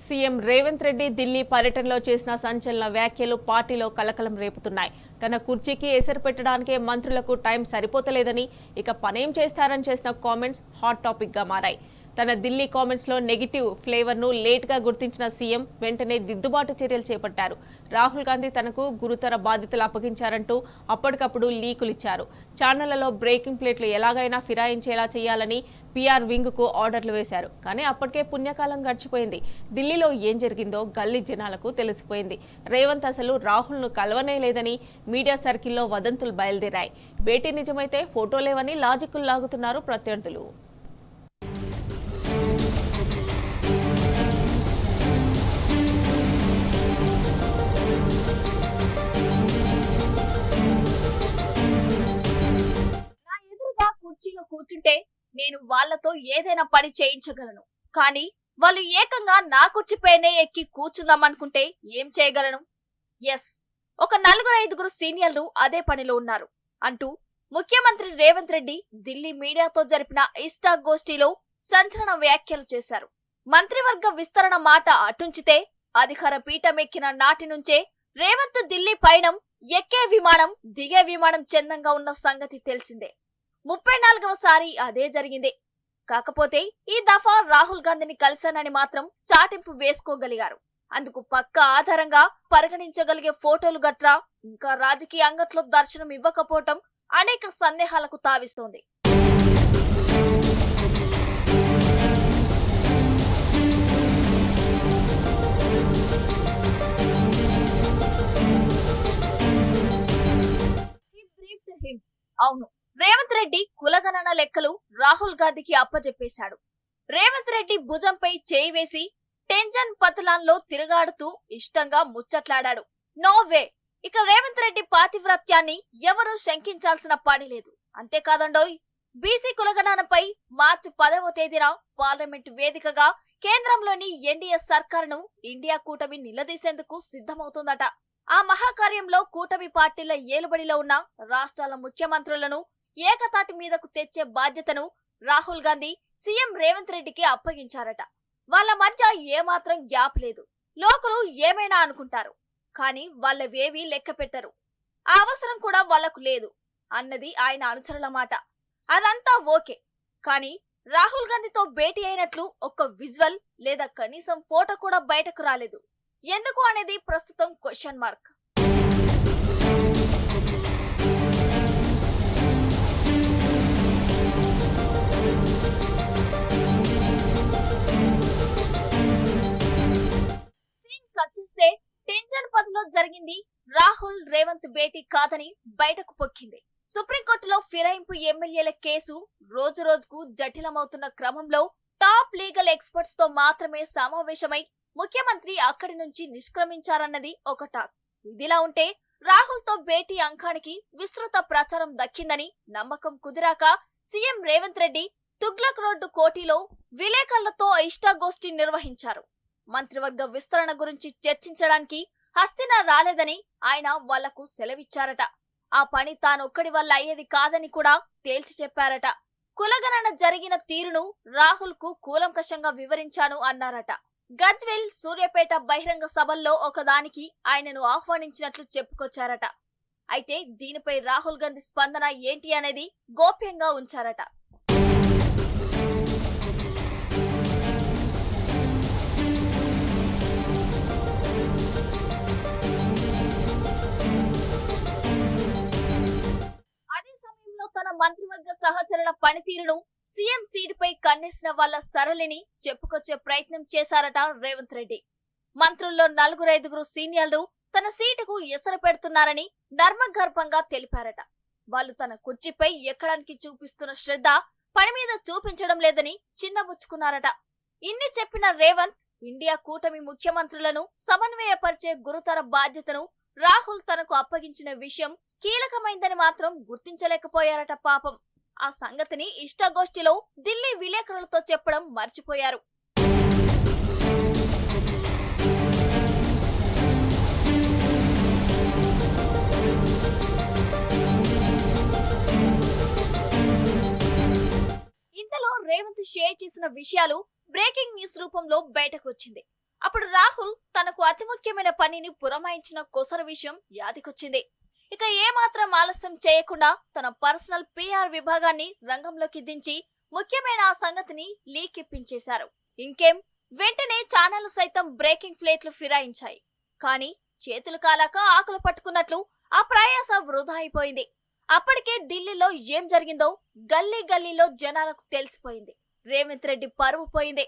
CM Revanth Reddy Delhi పర్యటనలో చేసిన సంచలన వ్యాఖ్యలు పార్టీలో కలకలం రేపుతున్నాయి. తన కుర్చీకి ఎసరు పెట్టడానికే మంత్రులకు టైం సరిపోతలేదని, ఇక పనేం చేస్తారని చేసిన కామెంట్స్ హాట్ టాపిక్ గా మారాయి. తన ఢిల్లీ కామెంట్స్ లో నెగిటివ్ ఫ్లేవర్ ను లేట్ గా గుర్తించిన సీఎం వెంటనే దిద్దుబాటు చర్యలు చేపట్టారు. రాహుల్ గాంధీ తనకు గురుతర బాధ్యతలు అప్పగించారంటూ అప్పటికప్పుడు లీకులిచ్చారు. ఛానళ్లలో బ్రేకింగ్ ప్లేట్లు ఎలాగైనా ఫిరాయించేలా చేయాలని పీఆర్ వింగ్ కు ఆర్డర్లు వేశారు. కానీ అప్పటికే పుణ్యకాలం గడిచిపోయింది. ఢిల్లీలో ఏం జరిగిందో గల్లీ జనాలకు తెలిసిపోయింది. రేవంత్ అసలు రాహుల్ ను కలవనే లేదని మీడియా సర్కిల్లో వదంతులు బయలుదేరాయి. భేటీ నిజమైతే ఫోటోలేవని లాజిక్కులు లాగుతున్నారు ప్రత్యర్థులు. కుర్చీలో కూర్చుంటే నేను వాళ్లతో ఏదైనా పని చేయించగలను. కానీ వాళ్ళు ఏకంగా నా కుర్చీపైనే ఎక్కి కూర్చుందామనుకుంటే ఏం చేయగలను? ఎస్, ఒక 4-5 సీనియర్లు అదే పనిలో ఉన్నారు అంటూ ముఖ్యమంత్రి రేవంత్ రెడ్డి ఢిల్లీ మీడియాతో జరిపిన ఇష్టాగోష్ఠిలో సంచలన వ్యాఖ్యలు చేశారు. మంత్రివర్గ విస్తరణ మాట అటుంచితే అధికార పీఠం ఎక్కిన నాటి నుంచే రేవంత్ ఢిల్లీ పయనం ఎక్కే విమానం దిగే విమానం చందంగా ఉన్న సంగతి తెలిసిందే. 34వసారి అదే జరిగింది. కాకపోతే ఈ దఫా రాహుల్ గాంధీని కలిశానని మాత్రం చాటింపు వేసుకోగలిగారు. అందుకు పక్క ఆధారంగా పరిగణించగలిగే ఫోటోలు గట్రా ఇంకా రాజకీయ అంగట్లో దర్శనం ఇవ్వకపోవటం అనేక సందేహాలకు తావిస్తోంది. అవును, రేవంత్ రెడ్డి కులగణన లెక్కలు రాహుల్ గాంధీకి అప్పజెప్పేశాడు. రేవంత్ రెడ్డి భుజంపై చేయి వేసి టెన్షన్ పతలాన్లో తిరుగాడుతూ ఇష్టంగా ముచ్చట్లాడాడు. నో వే, ఇక రేవంత్ రెడ్డి పాతివ్రత్యాన్ని ఎవరూ శంకించాల్సిన పని లేదు. అంతేకాదండోయ్, బీసీ కులగణనపై మార్చి 10వ తేదీన పార్లమెంట్ వేదికగా కేంద్రంలోని ఎన్డీఏ సర్కారును ఇండియా కూటమి నిలదీసేందుకు సిద్ధమవుతుందట. ఆ మహాకార్యంలో కూటమి పార్టీల ఏలుబడిలో ఉన్న రాష్ట్రాల ముఖ్యమంత్రులను ఏకతాటి మీదకు తెచ్చే బాధ్యతను రాహుల్ గాంధీ సీఎం రేవంత్ రెడ్డికి అప్పగించారట. వాళ్ళ మధ్య ఏమాత్రం గ్యాప్ లేదు. లోకులు ఏమైనా అనుకుంటారు, కానీ వాళ్ళవేవీ లెక్క పెట్టరు. ఆ అవసరం కూడా వాళ్లకు లేదు అన్నది ఆయన అనుచరుల మాట. అదంతా ఓకే, కానీ రాహుల్ గాంధీతో భేటీ అయినట్లు ఒక్క విజువల్ లేదా కనీసం ఫోటో కూడా బయటకు రాలేదు. ఎందుకు అనేది ప్రస్తుతం క్వశ్చన్ మార్క్. టెన్షన్ పదిలో జరిగింది రాహుల్ రేవంత్ భేటీ కాదని బయటకు పొక్కింది. సుప్రీంకోర్టులో ఫిరాయింపు ఎమ్మెల్యేల కేసు రోజు రోజుకు జటిలమవుతున్న క్రమంలో టాప్ లీగల్ ఎక్స్పర్ట్స్ తో మాత్రమే సమావేశమై ముఖ్యమంత్రి అక్కడి నుంచి నిష్క్రమించారన్నది ఒక టాక్. ఇదిలా ఉంటే రాహుల్ తో భేటీ అంకానికి విస్తృత ప్రచారం దక్కిందని నమ్మకం కుదిరాక సీఎం రేవంత్ రెడ్డి తుగ్లక్ రోడ్డు కోటిలో విలేకరులతో ఇష్టాగోష్ఠి నిర్వహించారు. మంత్రివర్గ విస్తరణ గురించి చర్చించడానికి హస్తిన రాలేదని ఆయన వాళ్లకు సెలవిచ్చారట. ఆ పని తానొక్కడి వల్ల అయ్యేది కాదని కూడా తేల్చి చెప్పారట. కులగణన జరిగిన తీరును రాహుల్ కు కూలంకషంగా వివరించాను అన్నారట. గజ్వేల్, సూర్యాపేట బహిరంగ సభల్లో ఒకదానికి ఆయనను ఆహ్వానించినట్లు చెప్పుకొచ్చారట. అయితే దీనిపై రాహుల్ గాంధీ స్పందన ఏంటి అనేది గోప్యంగా ఉంచారట. తన మంత్రివర్గ సహచరుల పనితీరును సీఎం సీటుపై కన్నేసిన వాళ్ళ సరళిని చెప్పుకొచ్చే ప్రయత్నం చేశారట రేవంత్ రెడ్డి. మంత్రుల్లో 4-5 సీనియర్లు తన సీటుకు ఎసరు పెడుతున్నారని నర్మగర్భంగా తెలిపారట. వాళ్ళు తన కుర్చీపై ఎక్కడానికి చూపిస్తున్న శ్రద్ధ పని మీద చూపించడం లేదని చిన్నబుచ్చుకున్నారట. ఇన్ని చెప్పిన రేవంత్ ఇండియా కూటమి ముఖ్యమంత్రులను సమన్వయపరిచే గురుతర బాధ్యతను రాహుల్ తనకు అప్పగించిన విషయం కీలకమైందని మాత్రం గుర్తించలేకపోయారట పాపం. ఆ సంగతిని ఇష్టాగోష్ఠిలో ఢిల్లీ విలేకరులతో చెప్పడం మర్చిపోయారు. ఇంతలో రేవంత్ షేర్ చేసిన విషయాలు బ్రేకింగ్ న్యూస్ రూపంలో బయటకు వచ్చింది. అప్పుడు రాహుల్ తనకు అతి ముఖ్యమైన పనిని పురమాయించిన కొసరు విషయం యాదికొచ్చింది. ఇక ఏమాత్రం ఆలస్యం చేయకుండా తన పర్సనల్ పిఆర్ విభాగాన్ని రంగంలోకి దించి ముఖ్యమైన ఆ సంగతిని లీక్ ఇప్పించేశారు. ఇంకేం, వెంటనే ఛానళ్లు సైతం బ్రేకింగ్ ప్లేట్లు ఫిరాయించాయి. కానీ చేతులు కాలాక ఆకులు పట్టుకున్నట్లు ఆ ప్రయాస వృధా అయిపోయింది. అప్పటికే ఢిల్లీలో ఏం జరిగిందో గల్లీ గల్లీలో జనాలకు తెలిసిపోయింది. రేవంత్ రెడ్డి పరువు పోయింది.